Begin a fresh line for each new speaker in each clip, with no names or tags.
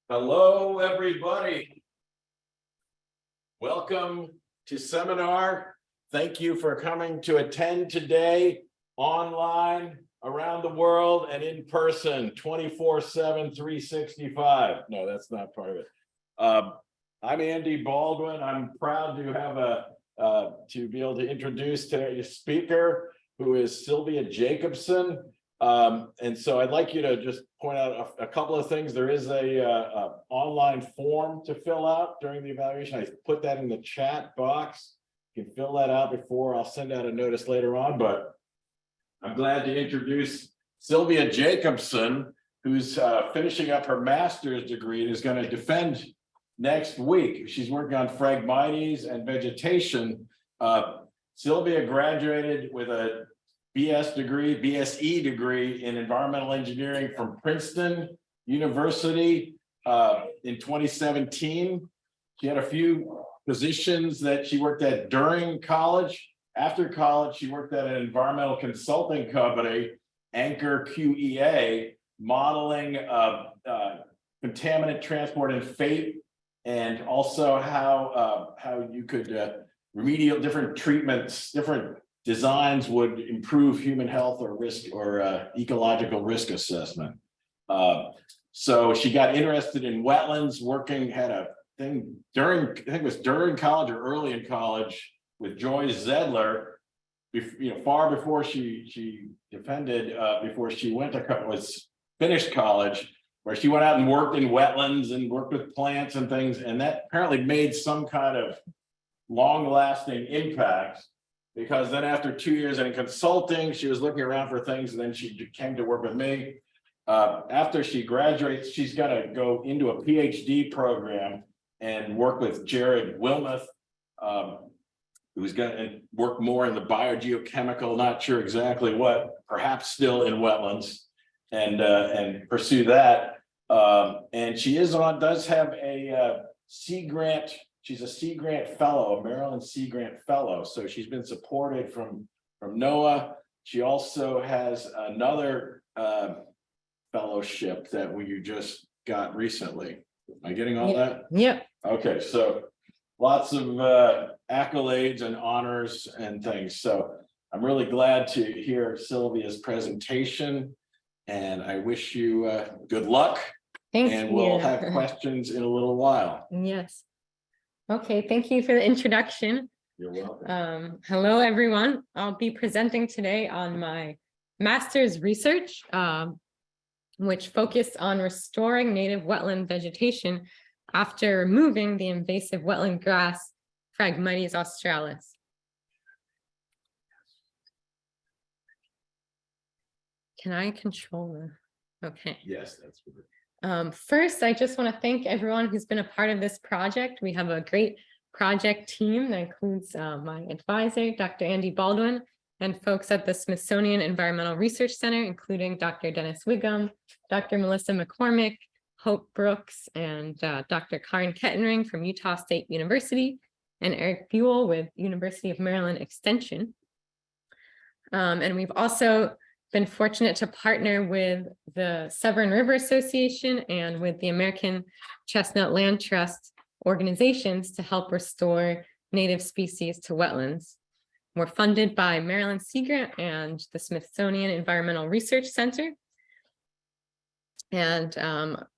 Hello, everybody. Welcome to seminar. Thank you for coming to attend today online, around the world, and in person, 24/7, 365. No, that's not part of it. I'm Andy Baldwin. I'm proud to have to be able to introduce today's speaker, who is Sylvia Jacobson. And so I'd like you to just point out a couple of things. There is a online form to fill out during the evaluation. I put that in the chat box. You can fill that out before I'll send out a notice later on, but I'm glad to introduce Sylvia Jacobson, who's finishing up her master's degree and is going to defend next week. She's working on Phragmites and vegetation. Sylvia graduated with a BSE degree in environmental engineering from Princeton University in 2017. She had a few positions that she worked at during college. After college, she worked at an environmental consulting company, Anchor QEA, modeling contaminant transport and fate, and also how you could remedial different treatments, different designs would improve human health or risk or ecological risk assessment. So she got interested in wetlands, had a thing during, I think it was during college or early in college, with Joyce Zedler, far before she defended, before she finished college, where she went out and worked in wetlands and worked with plants and things, and that apparently made some kind of long-lasting impact. Because then after 2 years in consulting, she was looking around for things, and then she came to work with me. After she graduates, she's got to go into a PhD program and work with Jared Wilmoth, who's going to work more in the biogeochemical, not sure exactly what, perhaps still in wetlands, and pursue that. And she does have a Sea Grant. She's a Sea Grant Fellow, a Maryland Sea Grant Fellow. So she's been supported from NOAA. She also has another fellowship that you just got recently. Am I getting all that?
Yep.
Okay, so lots of accolades and honors and things. So I'm really glad to hear Sylvia's presentation, and I wish you good luck.
Thank
and
you.
We'll have questions in a little while.
Yes. Okay, thank you for the introduction.
You're welcome.
Hello, everyone. I'll be presenting today on my master's research, which focused on restoring native wetland vegetation after removing the invasive wetland grass, Phragmites australis. Can I control the? Okay.
Yes, that's good.
First, I just want to thank everyone who's been a part of this project. We have a great project team that includes my advisor, Dr. Andy Baldwin, and folks at the Smithsonian Environmental Research Center, including Dr. Dennis Wiggum, Dr. Melissa McCormick, Hope Brooks, and Dr. Karen Kettering from Utah State University, and Eric Buell with University of Maryland Extension. And we've also been fortunate to partner with the Severn River Association and with the American Chestnut Land Trust organizations to help restore native species to wetlands. We're funded by Maryland Sea Grant and the Smithsonian Environmental Research Center. And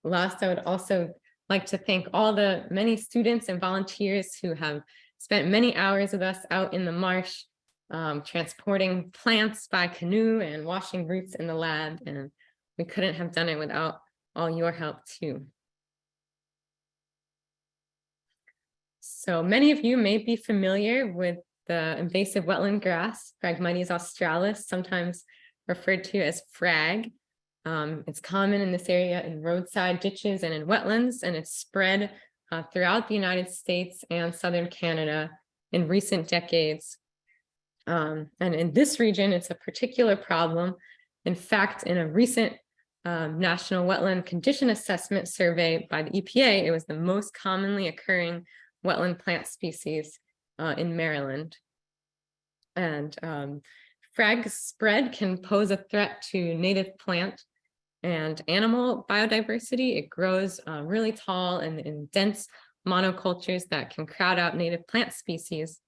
last, I would also like to thank all the many students and volunteers who have spent many hours with us out in the marsh, transporting plants by canoe and washing roots in the lab, and we couldn't have done it without all your help too. So many of you may be familiar with the invasive wetland grass, Phragmites australis, sometimes referred to as frag. It's common in this area in roadside ditches and in wetlands, and it's spread throughout the United States and southern Canada in recent decades. And in this region, it's a particular problem. In fact, in a recent National Wetland Condition Assessment survey by the EPA, it was the most commonly occurring wetland plant species in Maryland. And frag spread can pose a threat to native plant and animal biodiversity. It grows really tall and in dense monocultures that can crowd out native plant species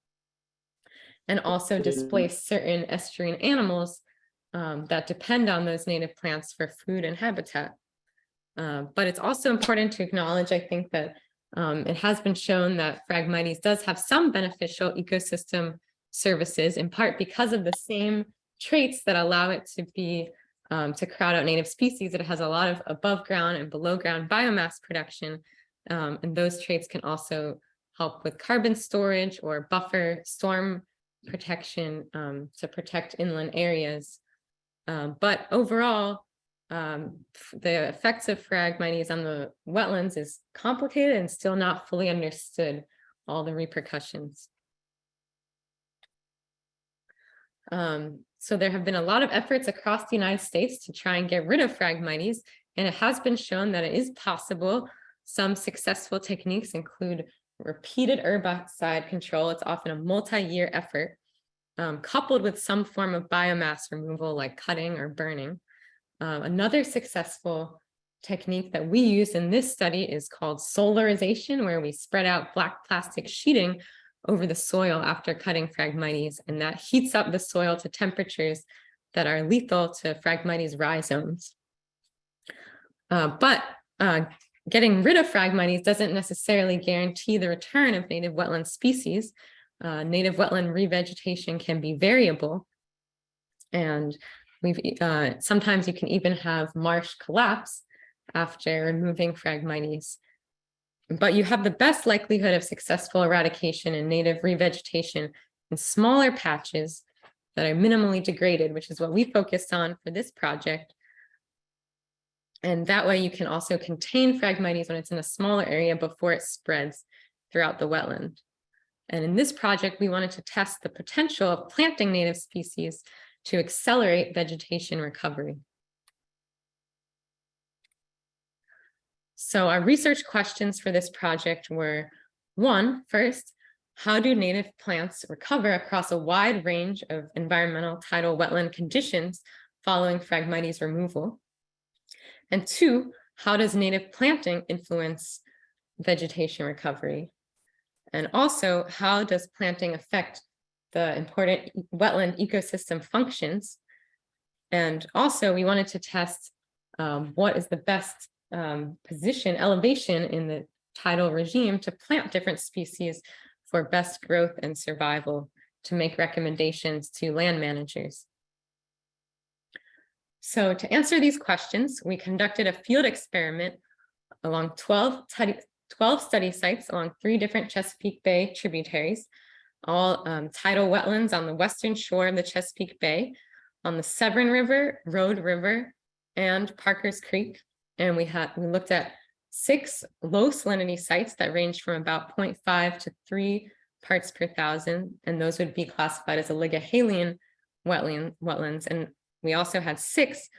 and also displace certain estuarine animals that depend on those native plants for food and habitat. But it's also important to acknowledge, I think, that it has been shown that Phragmites does have some beneficial ecosystem services, in part because of the same traits that allow it to be to crowd out native species. It has a lot of above ground and below ground biomass production, and those traits can also help with carbon storage or buffer storm protection to protect inland areas. But overall, the effects of Phragmites on the wetlands is complicated and still not fully understood, all the repercussions. So there have been a lot of efforts across the United States to try and get rid of Phragmites, and it has been shown that it is possible. Some successful techniques include repeated herbicide control. It's often a multi-year effort, coupled with some form of biomass removal like cutting or burning. Another successful technique that we use in this study is called solarization, where we spread out black plastic sheeting over the soil after cutting Phragmites, and that heats up the soil to temperatures that are lethal to Phragmites rhizomes. But getting rid of Phragmites doesn't necessarily guarantee the return of native wetland species. Native wetland revegetation can be variable, and sometimes you can even have marsh collapse after removing Phragmites. But you have the best likelihood of successful eradication and native revegetation in smaller patches that are minimally degraded, which is what we focused on for this project. And that way you can also contain Phragmites when it's in a smaller area before it spreads throughout the wetland. And in this project, we wanted to test the potential of planting native species to accelerate vegetation recovery. So our research questions for this project were, first, how do native plants recover across a wide range of environmental tidal wetland conditions following Phragmites removal? And 2, how does native planting influence vegetation recovery? And also, how does planting affect the important wetland ecosystem functions? And also, we wanted to test what is the best elevation in the tidal regime to plant different species for best growth and survival, to make recommendations to land managers. So to answer these questions, we conducted a field experiment along 12 study sites along 3 different Chesapeake Bay tributaries, all tidal wetlands on the western shore of the Chesapeake Bay, on the Severn River, Road River, and Parker's Creek. And we looked at 6 low salinity sites that ranged from about 0.5 to 3 parts per thousand, and those would be classified as oligochalin wetlands. And we also had 6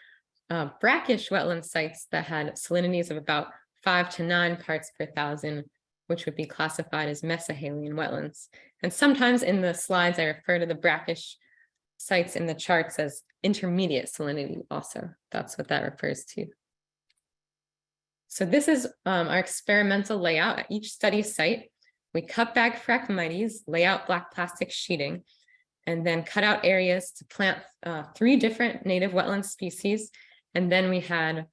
brackish wetland sites that had salinities of about 5 to 9 parts per thousand, which would be classified as mesohaline wetlands. And sometimes in the slides, I refer to the brackish sites in the charts as intermediate salinity also. That's what that refers to. So this is our experimental layout at each study site. We cut back Phragmites, lay out black plastic sheeting, and then cut out areas to plant 3 different native wetland species. And then we had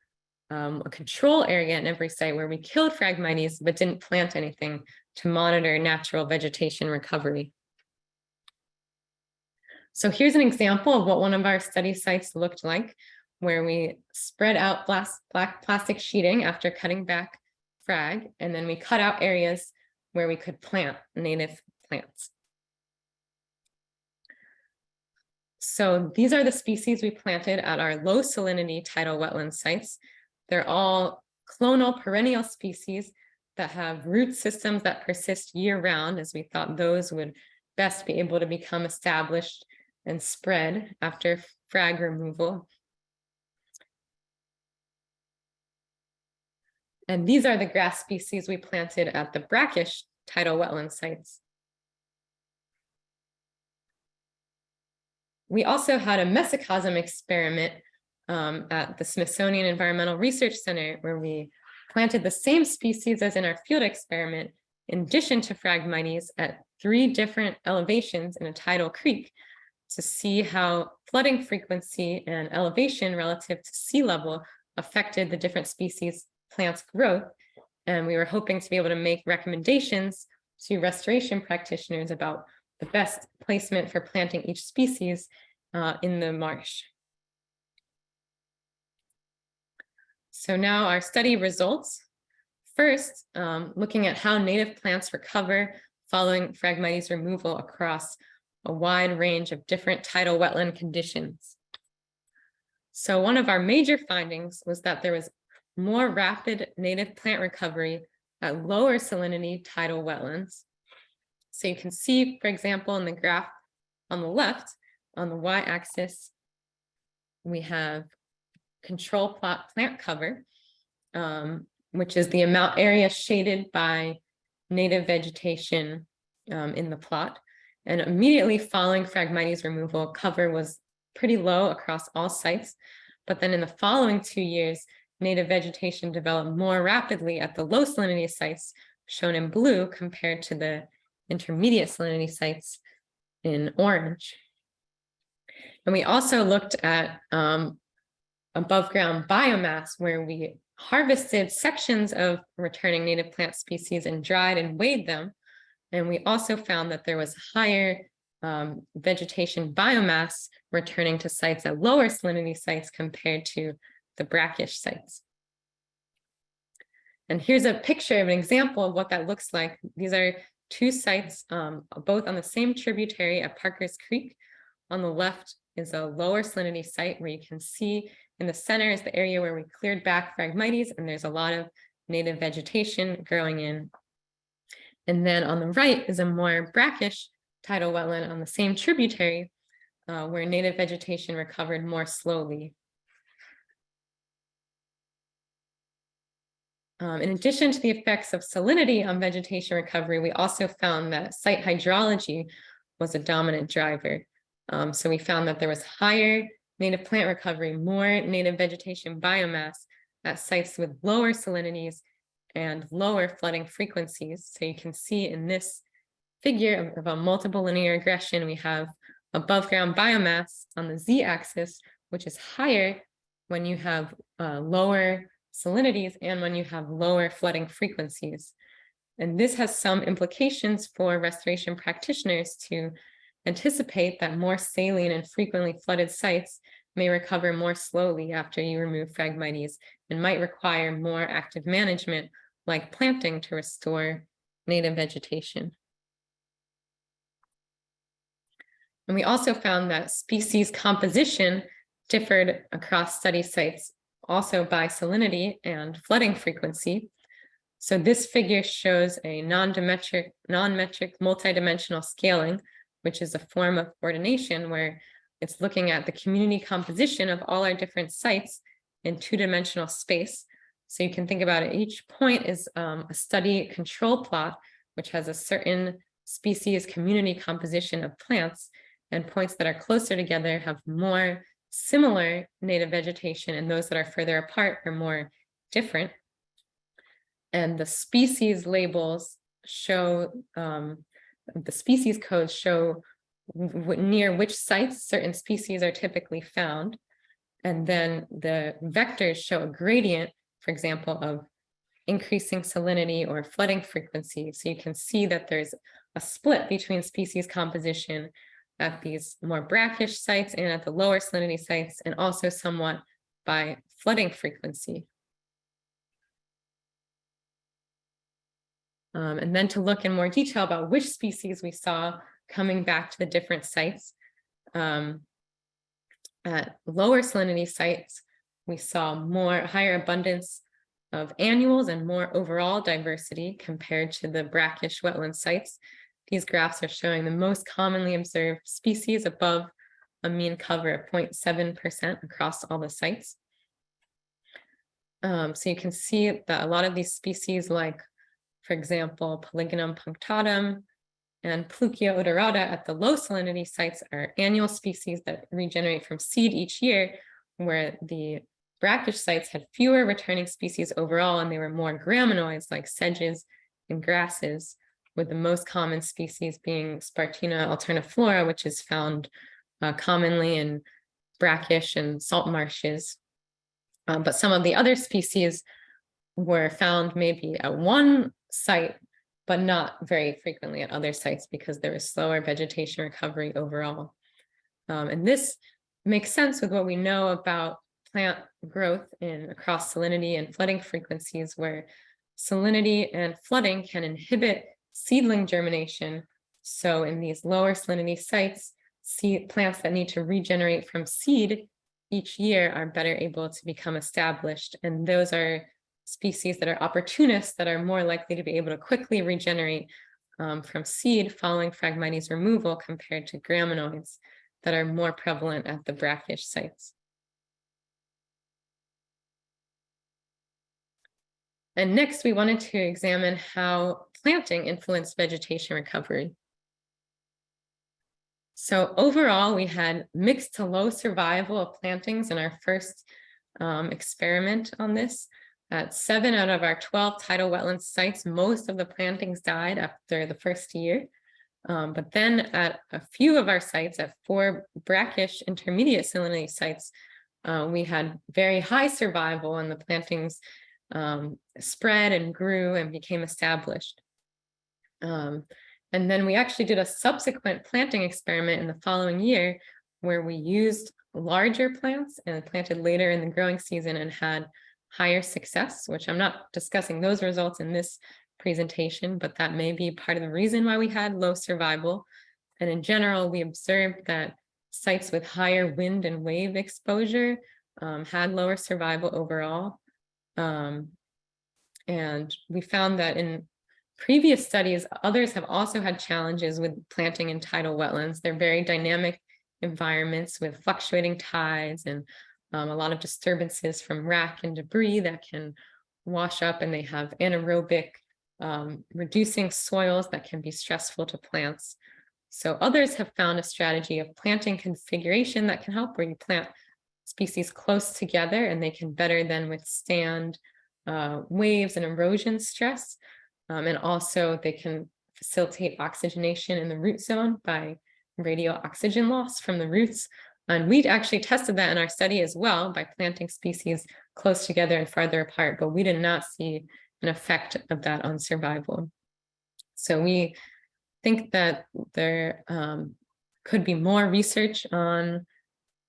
a control area in every site where we killed Phragmites but didn't plant anything to monitor natural vegetation recovery. So here's an example of what one of our study sites looked like, where we spread out black plastic sheeting after cutting back Phrag, and then we cut out areas where we could plant native plants. So these are the species we planted at our low salinity tidal wetland sites. They're all clonal perennial species that have root systems that persist year-round, as we thought those would best be able to become established and spread after Phrag removal. And these are the grass species we planted at the brackish tidal wetland sites. We also had a mesocosm experiment at the Smithsonian Environmental Research Center, where we planted the same species as in our field experiment, in addition to Phragmites, at 3 different elevations in a tidal creek to see how flooding frequency and elevation relative to sea level affected the different species plants' growth. And we were hoping to be able to make recommendations to restoration practitioners about the best placement for planting each species in the marsh. So now our study results. First, looking at how native plants recover following Phragmites removal across a wide range of different tidal wetland conditions. So one of our major findings was that there was more rapid native plant recovery at lower salinity tidal wetlands. So you can see, for example, in the graph on the left, on the y-axis, we have control plot plant cover, which is the amount area shaded by native vegetation in the plot. And immediately following Phragmites removal, cover was pretty low across all sites. But then in the following 2 years, native vegetation developed more rapidly at the low salinity sites, shown in blue, compared to the intermediate salinity sites in orange. And we also looked at above ground biomass, where we harvested sections of returning native plant species and dried and weighed them. And we also found that there was higher vegetation biomass returning to sites at lower salinity sites compared to the brackish sites. And here's a picture of an example of what that looks like. These are 2 sites, both on the same tributary at Parker's Creek. On the left is a lower salinity site where you can see in the center is the area where we cleared back Phragmites, and there's a lot of native vegetation growing in. And then on the right is a more brackish tidal wetland on the same tributary, where native vegetation recovered more slowly. In addition to the effects of salinity on vegetation recovery, we also found that site hydrology was a dominant driver. So we found that there was higher native plant recovery, more native vegetation biomass at sites with lower salinities and lower flooding frequencies. So you can see in this figure of a multiple linear regression, we have above ground biomass on the z-axis, which is higher when you have lower salinities and when you have lower flooding frequencies. And this has some implications for restoration practitioners to anticipate that more saline and frequently flooded sites may recover more slowly after you remove Phragmites and might require more active management, like planting, to restore native vegetation. And we also found that species composition differed across study sites, also by salinity and flooding frequency. So this figure shows a non-metric multidimensional scaling, which is a form of ordination where it's looking at the community composition of all our different sites in 2-dimensional space. So you can think about it, each point is a study control plot, which has a certain species community composition of plants, and points that are closer together have more similar native vegetation, and those that are further apart are more different. And the species labels show, the species codes show near which sites certain species are typically found. And then the vectors show a gradient, for example, of increasing salinity or flooding frequency. So you can see that there's a split between species composition at these more brackish sites and at the lower salinity sites, and also somewhat by flooding frequency. And then to look in more detail about which species we saw coming back to the different sites. At lower salinity sites, we saw higher abundance of annuals and more overall diversity compared to the brackish wetland sites. These graphs are showing the most commonly observed species above a mean cover of 0.7% across all the sites. So you can see that a lot of these species, like, for example, Polygonum punctatum and Pluchia odorata at the low salinity sites, are annual species that regenerate from seed each year, where the brackish sites had fewer returning species overall, and they were more graminoids like sedges and grasses, with the most common species being Spartina alterniflora, which is found commonly in brackish and salt marshes. But some of the other species were found maybe at one site, but not very frequently at other sites because there was slower vegetation recovery overall. And this makes sense with what we know about plant growth across salinity and flooding frequencies, where salinity and flooding can inhibit seedling germination. So in these lower salinity sites, plants that need to regenerate from seed each year are better able to become established. And those are species that are opportunists that are more likely to be able to quickly regenerate from seed following Phragmites removal compared to graminoids that are more prevalent at the brackish sites. And next, we wanted to examine how planting influenced vegetation recovery. So overall, we had mixed to low survival of plantings in our first experiment on this. At 7 out of our 12 tidal wetland sites, most of the plantings died after the first year. But then at a few of our sites, at 4 brackish intermediate salinity sites, we had very high survival, and the plantings spread and grew and became established. And then we actually did a subsequent planting experiment in the following year where we used larger plants and planted later in the growing season and had higher success, which I'm not discussing those results in this presentation, but that may be part of the reason why we had low survival. And in general, we observed that sites with higher wind and wave exposure had lower survival overall. And we found that in previous studies, others have also had challenges with planting in tidal wetlands. They're very dynamic environments with fluctuating tides and a lot of disturbances from rack and debris that can wash up, and they have anaerobic reducing soils that can be stressful to plants. So others have found a strategy of planting configuration that can help, where you plant species close together and they can better then withstand waves and erosion stress. And also they can facilitate oxygenation in the root zone by radial oxygen loss from the roots. And we actually tested that in our study as well by planting species close together and farther apart, but we did not see an effect of that on survival. So we think that there could be more research on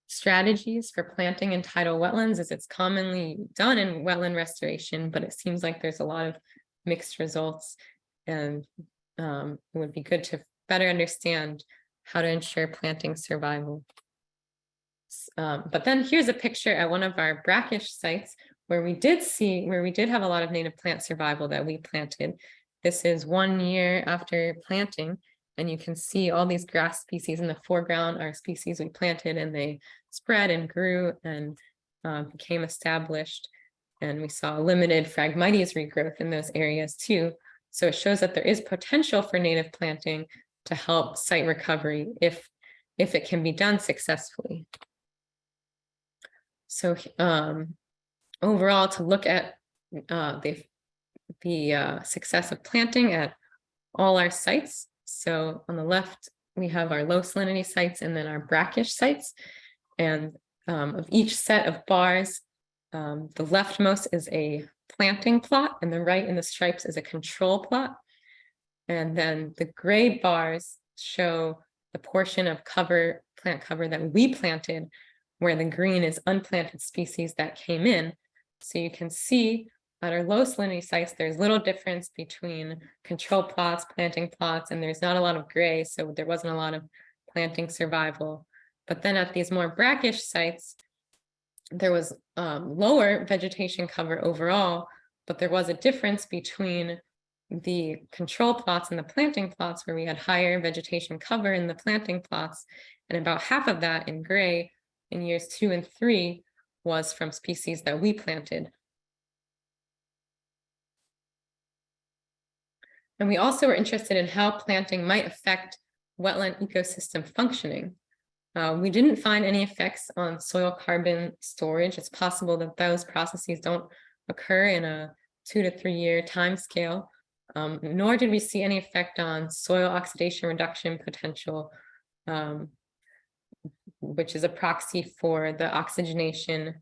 strategies for planting in tidal wetlands, as it's commonly done in wetland restoration, but it seems like there's a lot of mixed results, and it would be good to better understand how to ensure planting survival. But then here's a picture at one of our brackish sites where we did have a lot of native plant survival that we planted. This is 1 year after planting, and you can see all these grass species in the foreground are species we planted, and they spread and grew and became established. And we saw limited Phragmites regrowth in those areas too. So it shows that there is potential for native planting to help site recovery if it can be done successfully. So overall, to look at the success of planting at all our sites. So on the left, we have our low salinity sites and then our brackish sites. And of each set of bars, the leftmost is a planting plot, and the right in the stripes is a control plot. And then the gray bars show the portion of plant cover that we planted, where the green is unplanted species that came in. So you can see at our low salinity sites, there's little difference between control plots, planting plots, and there's not a lot of gray, so there wasn't a lot of planting survival. But then at these more brackish sites, there was lower vegetation cover overall, but there was a difference between the control plots and the planting plots, where we had higher vegetation cover in the planting plots, and about half of that in gray in years 2 and 3 was from species that we planted. And we also were interested in how planting might affect wetland ecosystem functioning. We didn't find any effects on soil carbon storage. It's possible that those processes don't occur in a 2 to 3 year time scale, nor did we see any effect on soil oxidation reduction potential, which is a proxy for the oxygenation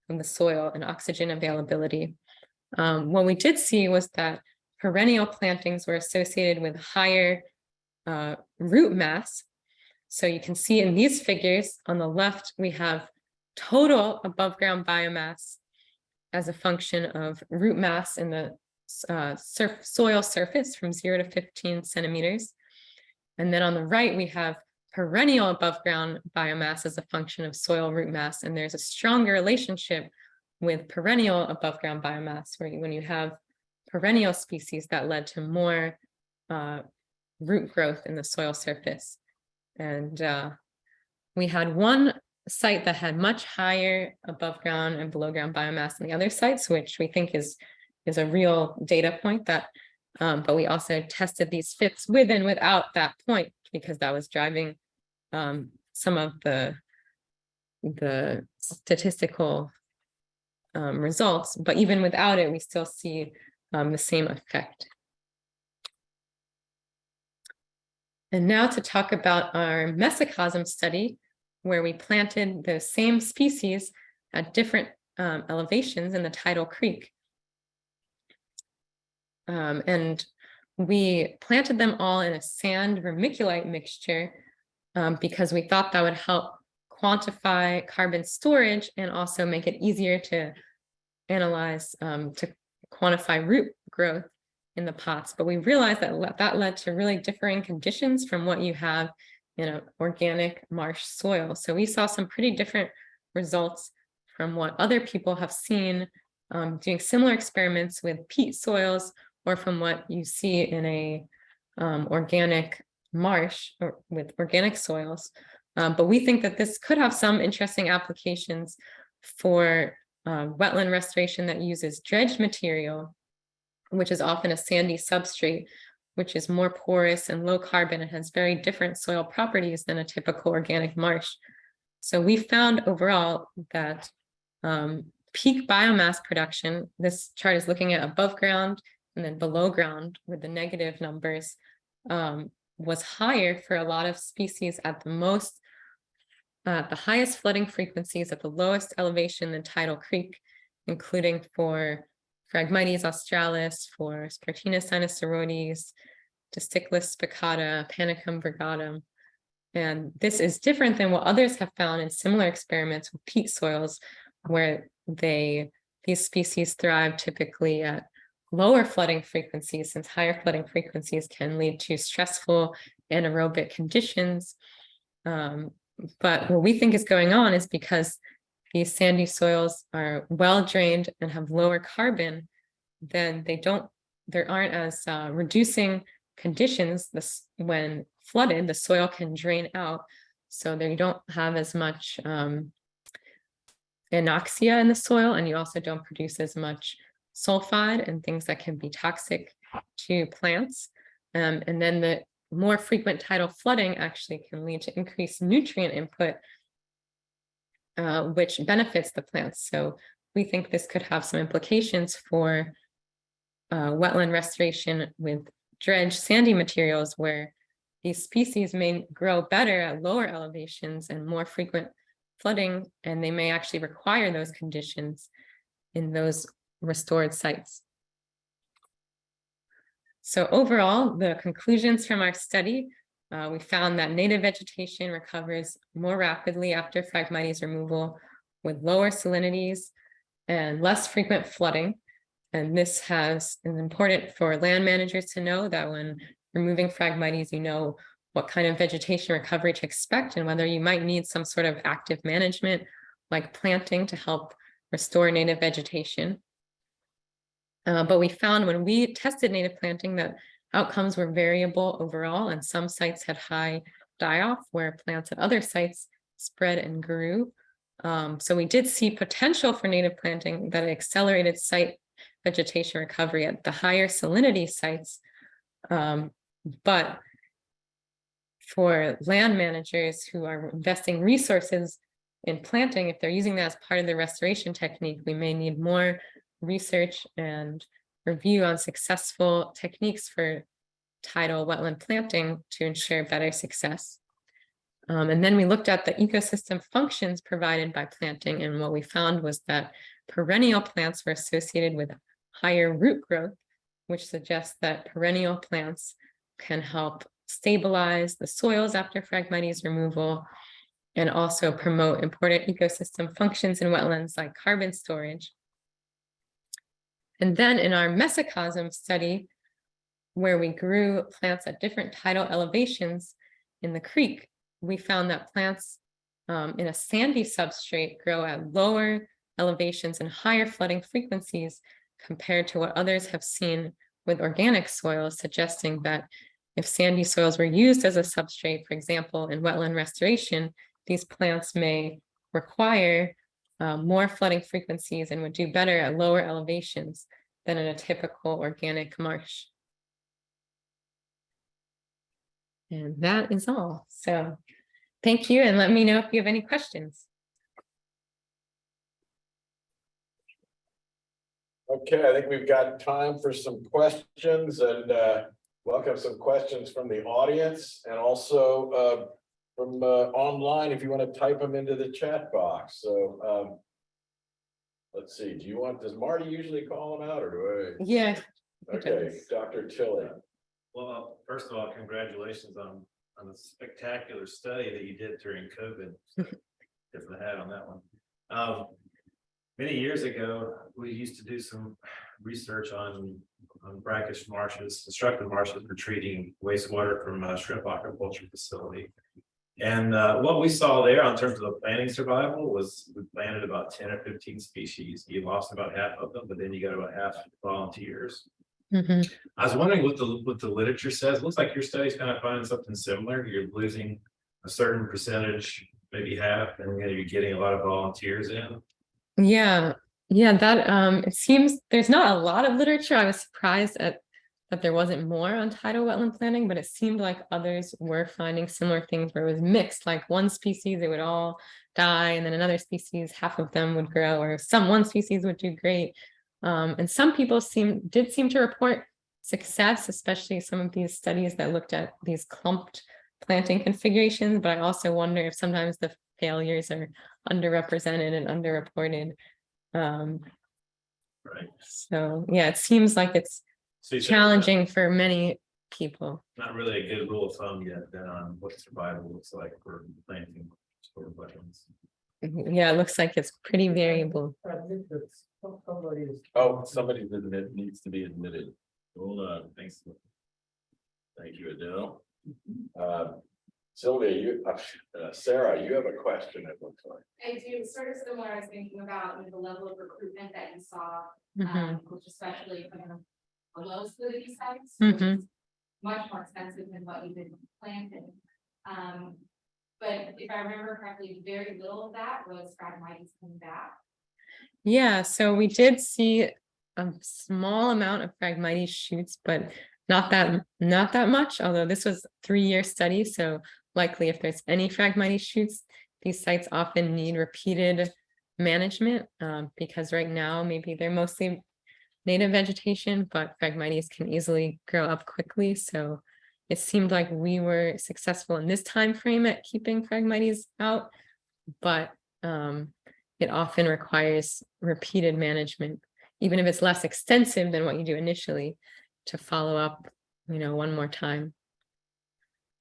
of the soil and oxygen availability. What we did see was that perennial plantings were associated with higher root mass. So you can see in these figures on the left, we have total above ground biomass as a function of root mass in the soil surface from 0 to 15 centimeters. And then on the right, we have perennial above ground biomass as a function of soil root mass. And there's a stronger relationship with perennial above ground biomass, where when you have perennial species, that led to more root growth in the soil surface. And we had one site that had much higher above ground and below ground biomass than the other sites, which we think is a real data point that, but we also tested these fits with and without that point, because that was driving some of the statistical results. But even without it, we still see the same effect. And now to talk about our mesocosm study, where we planted the same species at different elevations in the tidal creek. And we planted them all in a sand vermiculite mixture because we thought that would help quantify carbon storage and also make it easier to analyze, to quantify root growth in the pots. But we realized that that led to really differing conditions from what you have in an organic marsh soil. So we saw some pretty different results from what other people have seen doing similar experiments with peat soils, or from what you see in a organic marsh or with organic soils. But we think that this could have some interesting applications for wetland restoration that uses dredged material, which is often a sandy substrate, which is more porous and low carbon and has very different soil properties than a typical organic marsh. So we found overall that peak biomass production, this chart is looking at above ground and then below ground with the negative numbers, was higher for a lot of species at the highest flooding frequencies at the lowest elevation in Tidal Creek, including for Phragmites australis, for Spartina sinusoides, Disticus spicata, Panicum virgatum. And this is different than what others have found in similar experiments with peat soils, where these species thrive typically at lower flooding frequencies, since higher flooding frequencies can lead to stressful anaerobic conditions. But what we think is going on is because these sandy soils are well drained and have lower carbon, then there aren't as reducing conditions. When flooded, the soil can drain out, so you don't have as much anoxia in the soil, and you also don't produce as much sulfide and things that can be toxic to plants. And then the more frequent tidal flooding actually can lead to increased nutrient input, which benefits the plants. So we think this could have some implications for wetland restoration with dredged sandy materials, where these species may grow better at lower elevations and more frequent flooding, and they may actually require those conditions in those restored sites. So overall, the conclusions from our study, we found that native vegetation recovers more rapidly after Phragmites removal with lower salinities and less frequent flooding. And this is important for land managers to know, that when removing Phragmites, you know what kind of vegetation recovery to expect and whether you might need some sort of active management like planting to help restore native vegetation. But we found when we tested native planting that outcomes were variable overall, and some sites had high die-off where plants at other sites spread and grew. So we did see potential for native planting that accelerated site vegetation recovery at the higher salinity sites. But for land managers who are investing resources in planting, if they're using that as part of the restoration technique, we may need more research and review on successful techniques for tidal wetland planting to ensure better success. And then we looked at the ecosystem functions provided by planting, and what we found was that perennial plants were associated with higher root growth, which suggests that perennial plants can help stabilize the soils after Phragmites removal and also promote important ecosystem functions in wetlands like carbon storage. And then in our mesocosm study, where we grew plants at different tidal elevations in the creek, we found that plants in a sandy substrate grow at lower elevations and higher flooding frequencies compared to what others have seen with organic soils, suggesting that if sandy soils were used as a substrate, for example, in wetland restoration, these plants may require more flooding frequencies and would do better at lower elevations than in a typical organic marsh. And that is all. So thank you, and let me know if you have any questions.
Okay, I think we've got time for some questions, and welcome some questions from the audience and also from online if you want to type them into the chat box. So let's see, does Marty usually call them out or do I?
Yeah.
Okay, Dr. Tilley.
Well, first of all, congratulations on the spectacular study that you did during COVID. Tip of the hat on that one. Many years ago, we used to do some research on brackish marshes, constructed marshes for treating wastewater from a shrimp aquaculture facility. And what we saw there in terms of the planting survival was we planted about 10 or 15 species. You lost about half of them, but then you got about half volunteers.
Mm-hmm.
I was wondering what the literature says. It looks like your study's kind of finding something similar. You're losing a certain percentage, maybe half, and then you're getting a lot of volunteers in.
Yeah, that it seems there's not a lot of literature. I was surprised that there wasn't more on tidal wetland planting, but it seemed like others were finding similar things where it was mixed, like one species, it would all die, and then another species, half of them would grow, or one species would do great. And some people did seem to report success, especially some of these studies that looked at these clumped planting configurations. But I also wonder if sometimes the failures are underrepresented and underreported.
Right.
So yeah, it seems like it's challenging for many people.
Not really a good rule of thumb yet then on what survival looks like for planting for wetlands.
Yeah, it looks like it's pretty variable.
Somebody needs to be admitted. Hold on.
Thanks.
Thank you, Adele. Sylvia, Sarah, you have a question, it looks like.
I do, sort of similar. I was thinking about the level of recruitment that you saw, which especially from the low salinity sites, which is much more expensive than what you've been planting. But if I remember correctly, very little of that was Phragmites coming back.
Yeah, so we did see a small amount of Phragmites shoots, but not that much, although this was a 3-year study. So likely if there's any Phragmites shoots, these sites often need repeated management because right now maybe they're mostly native vegetation, but Phragmites can easily grow up quickly. So it seemed like we were successful in this time frame at keeping Phragmites out, but it often requires repeated management, even if it's less extensive than what you do initially, to follow up, one more time.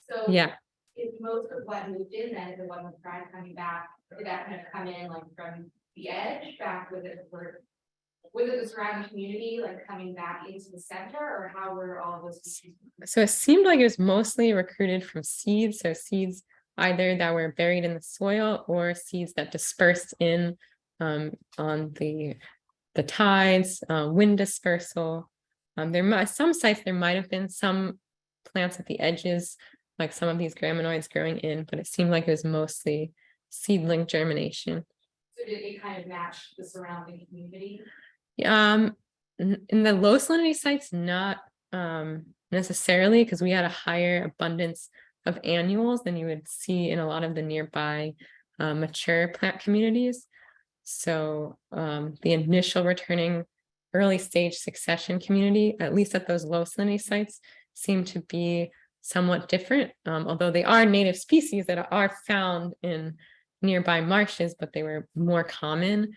So
yeah.
Is most of what moved in then the one with Frag coming back, did that kind of come in like from the edge back with it the surrounding community like coming back into the center, or how were all of those species?
So it seemed like it was mostly recruited from seeds. So seeds either that were buried in the soil or seeds that dispersed in on the tides, wind dispersal. Some sites there might have been some plants at the edges, like some of these graminoids growing in, but it seemed like it was mostly seedling germination.
So did it kind of match the surrounding community?
In the low salinity sites, not necessarily, because we had a higher abundance of annuals than you would see in a lot of the nearby mature plant communities. So the initial returning early stage succession community, at least at those low salinity sites, seem to be somewhat different, although they are native species that are found in nearby marshes, but they were more common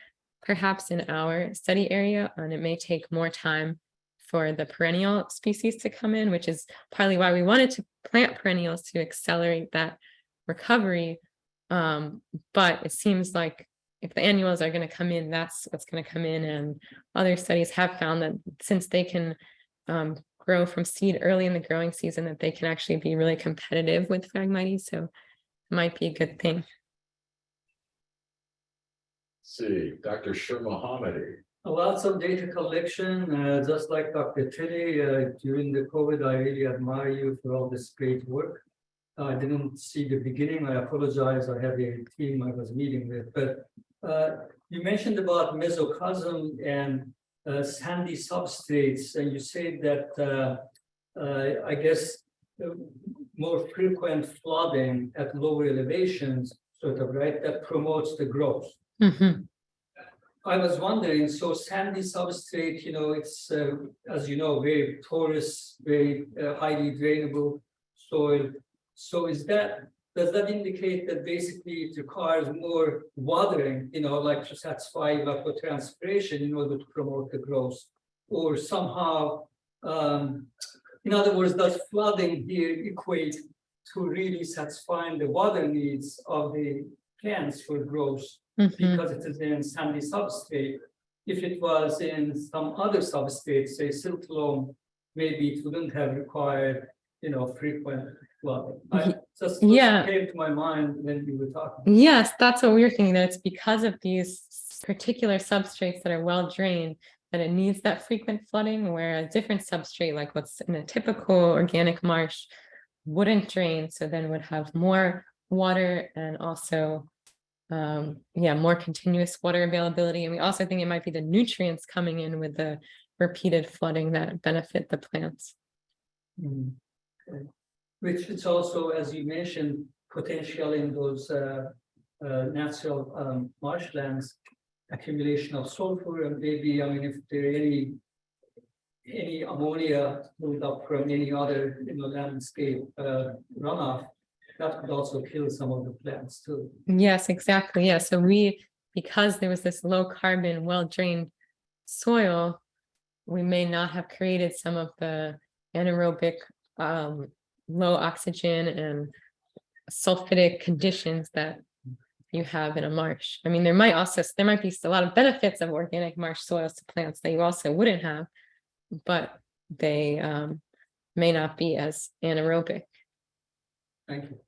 perhaps in our study area, and it may take more time for the perennial species to come in, which is partly why we wanted to plant perennials to accelerate that recovery. But it seems like if the annuals are going to come in, that's what's going to come in. And other studies have found that since they can grow from seed early in the growing season, that they can actually be really competitive with Phragmites. So it might be a good thing.
See, Dr. Shirmahamedy.
Lots of data collection, just like Dr. Tilly, during the COVID, I really admire you for all this great work. I didn't see the beginning. I apologize. I had a team I was meeting with, but you mentioned about mesocosm and sandy substrates, and you said that I guess more frequent flooding at lower elevations, sort of, right, that promotes the growth.
Mhm.
I was wondering, so sandy substrate, it's, as you know, very porous, very highly drainable soil. So does that indicate that basically it requires more watering, like to satisfy evapotranspiration in order to promote the growth? Or somehow, in other words, does flooding here equate to really satisfying the water needs of the plants for growth?
Mhm.
Because it is in sandy substrate. If it was in some other substrate, say silt loam, maybe it wouldn't have required, frequent flooding. Just came to my mind when you were talking.
Yes, that's what we were thinking, that it's because of these particular substrates that are well drained that it needs that frequent flooding, where a different substrate, like what's in a typical organic marsh, wouldn't drain, so then would have more water and also more continuous water availability. And we also think it might be the nutrients coming in with the repeated flooding that benefit the plants.
Okay. Which it's also, as you mentioned, potential in those natural marshlands, accumulation of sulfur, and maybe, if there are any ammonia moved up from any other landscape runoff, that could also kill some of the plants too.
Yes, exactly. Yeah. So because there was this low carbon, well-drained soil, we may not have created some of the anaerobic, low oxygen and sulfidic conditions that you have in a marsh. I mean, there might be a lot of benefits of organic marsh soils to plants that you also wouldn't have, but they may not be as anaerobic.
Thank you.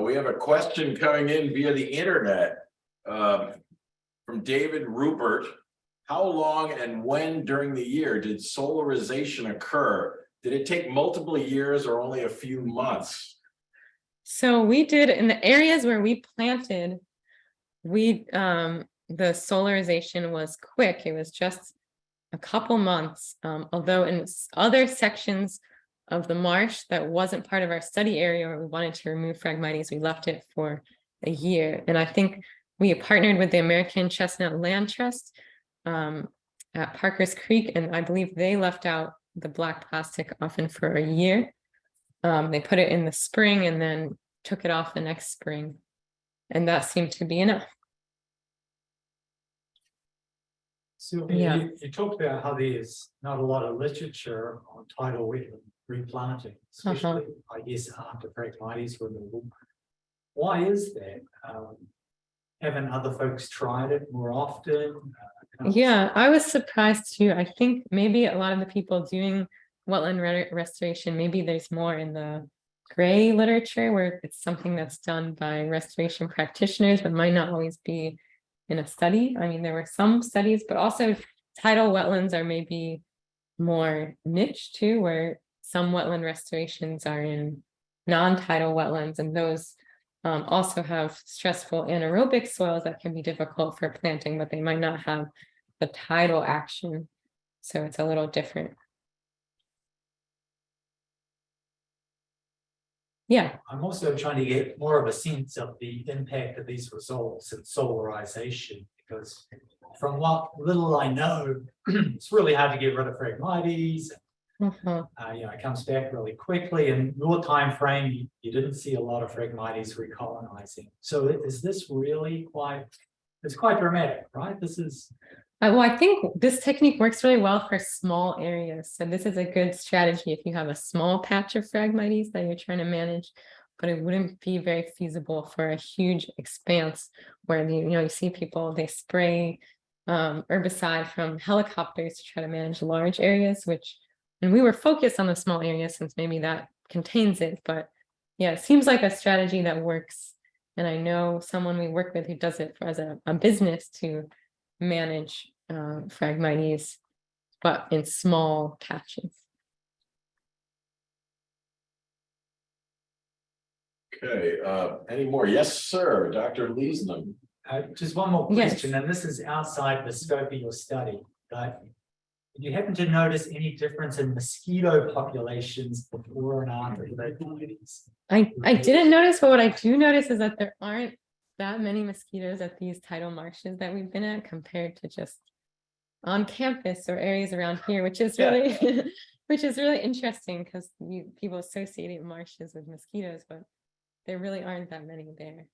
We have a question coming in via the internet from David Rupert. How long and when during the year did solarization occur? Did it take multiple years or only a few months?
So we did in the areas where we planted, the solarization was quick. It was just a couple months, although in other sections of the marsh that wasn't part of our study area where we wanted to remove Phragmites, we left it for a year. And I think we partnered with the American Chestnut Land Trust at Parker's Creek, and I believe they left out the black plastic often for a year. They put it in the spring and then took it off the next spring, and that seemed to be enough.
Sylvia, you talked about how there's not a lot of literature on tidal wetland replanting, especially, I guess, after Phragmites removal. Why is that? Haven't other folks tried it more often?
Yeah, I was surprised too. I think maybe a lot of the people doing wetland restoration, maybe there's more in the gray literature where it's something that's done by restoration practitioners, but might not always be in a study. I mean, there were some studies, but also tidal wetlands are maybe more niche too, where some wetland restorations are in non-tidal wetlands, and those also have stressful anaerobic soils that can be difficult for planting, but they might not have the tidal action. So it's a little different. Yeah,
I'm also trying to get more of a sense of the impact of these results in solarization, because from what little I know, it's really hard to get rid of Phragmites.
mhm.
It comes back really quickly. In your time frame, you didn't see a lot of Phragmites recolonizing. So is this really it's quite dramatic, right? This is.
Well, I think this technique works really well for small areas. So this is a good strategy if you have a small patch of Phragmites that you're trying to manage, but it wouldn't be very feasible for a huge expanse where you see people, they spray herbicide from helicopters to try to manage large areas, and we were focused on the small areas since maybe that contains it, but yeah, it seems like a strategy that works. And I know someone we work with who does it as a business to manage Phragmites, but in small patches.
Okay, any more? Yes, sir, Dr. Leesnam.
Just one more
Yes.
question, and this is outside the scope of your study, but do you happen to notice any difference in mosquito populations before and after the Phragmites?
I didn't notice, but what I do notice is that there aren't that many mosquitoes at these tidal marshes that we've been at compared to just on campus or areas around here, which is really which is really interesting because people associate marshes with mosquitoes, but there really aren't that many there.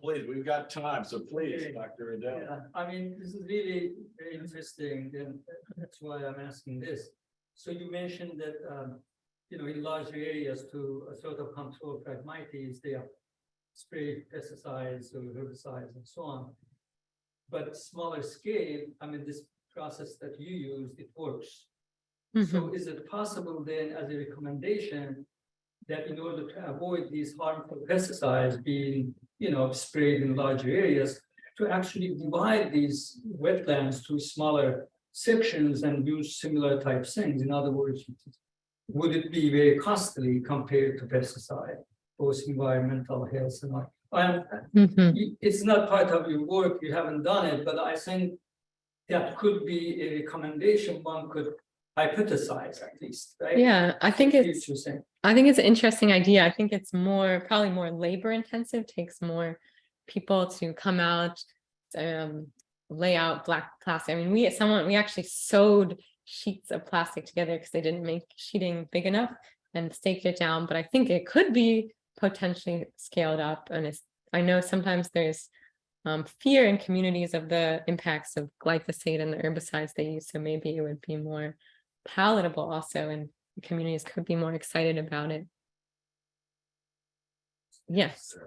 Please, we've got time, so please, Dr. Adele.
Yeah, I mean, this is really very interesting, and that's why I'm asking this. So you mentioned that, in large areas to sort of control Phragmites, they are spray pesticides or herbicides and so on. But smaller scale, I mean, this process that you used, it works. So is it possible then, as a recommendation, that in order to avoid these harmful pesticides being, sprayed in larger areas, to actually divide these wetlands to smaller sections and use similar type things? In other words, would it be very costly compared to pesticide, both environmental health and all? It's not part of your work, you haven't done it, but I think that could be a recommendation one could hypothesize at least, right?
Yeah, I think it's an interesting idea. I think it's probably more labor intensive, takes more people to come out, lay out black plastic. I mean, we actually sewed sheets of plastic together because they didn't make sheeting big enough and staked it down, but I think it could be potentially scaled up. And I know sometimes there's fear in communities of the impacts of glyphosate and the herbicides they use, so maybe it would be more palatable also, and communities could be more excited about it. Yes.
Do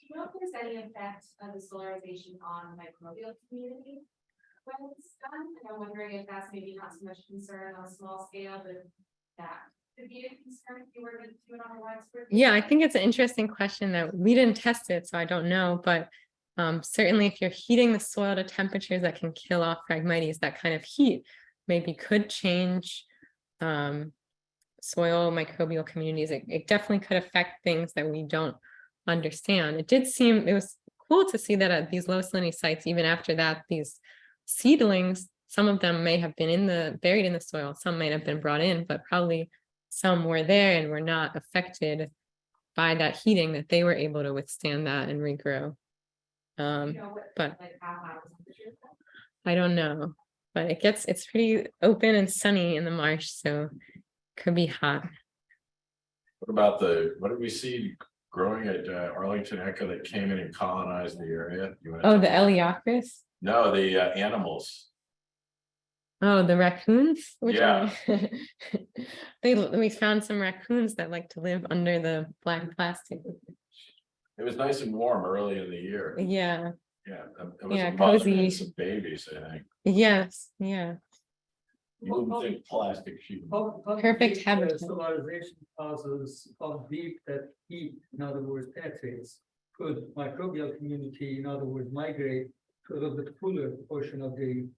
you know if there's any effect of the solarization on microbial community when it's done? And I'm wondering if that's maybe not so much concern on a small scale, but that could be a concern if you were to do it on a widespread.
Yeah, I think it's an interesting question that we didn't test it, so I don't know, but certainly if you're heating the soil to temperatures that can kill off Phragmites, that kind of heat maybe could change soil microbial communities. It definitely could affect things that we don't understand. It was cool to see that at these low salinity sites, even after that, these seedlings, some of them may have been buried in the soil, some might have been brought in, but probably some were there and were not affected by that heating, that they were able to withstand that and regrow. But I don't know, but it's pretty open and sunny in the marsh, so could be hot.
What about what did we see growing at Arlington Echo that came in and colonized the area?
Oh, the Eliacris?
No, the animals.
Oh, the raccoons?
Yeah.
We found some raccoons that like to live under the black plastic.
It was nice and warm early in the year.
Yeah.
Yeah. It was
Yeah,
a mother
cozy.
and some babies, I think.
Yes, yeah.
You wouldn't think plastic sheet.
Perfect habitat.
Solarization causes how deep that heat, in other words, penetrates. Could microbial community, in other words, migrate to a little bit cooler portion of the,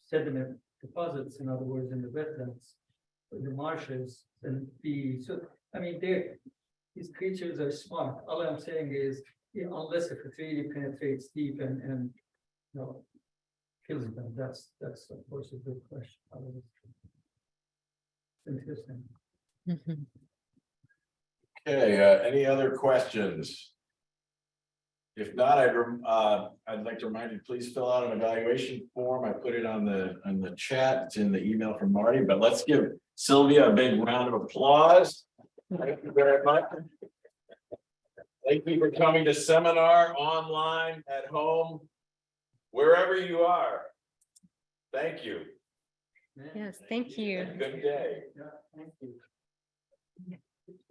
sediment deposits, in other words, in the wetlands, in the marshes, and these creatures are smart. All I'm saying is, unless if it really penetrates deep and kills them, that's of course a good question. Interesting.
Mhm.
Okay, any other questions? If not, I'd like to remind you, please fill out an evaluation form. I put it on the chat. It's in the email from Marty, but let's give Sylvia a big round of applause. Thank you very much. Thank you for coming to seminar online, at home, wherever you are. Thank you.
Yes, thank you.
Good day.
Yeah, thank you.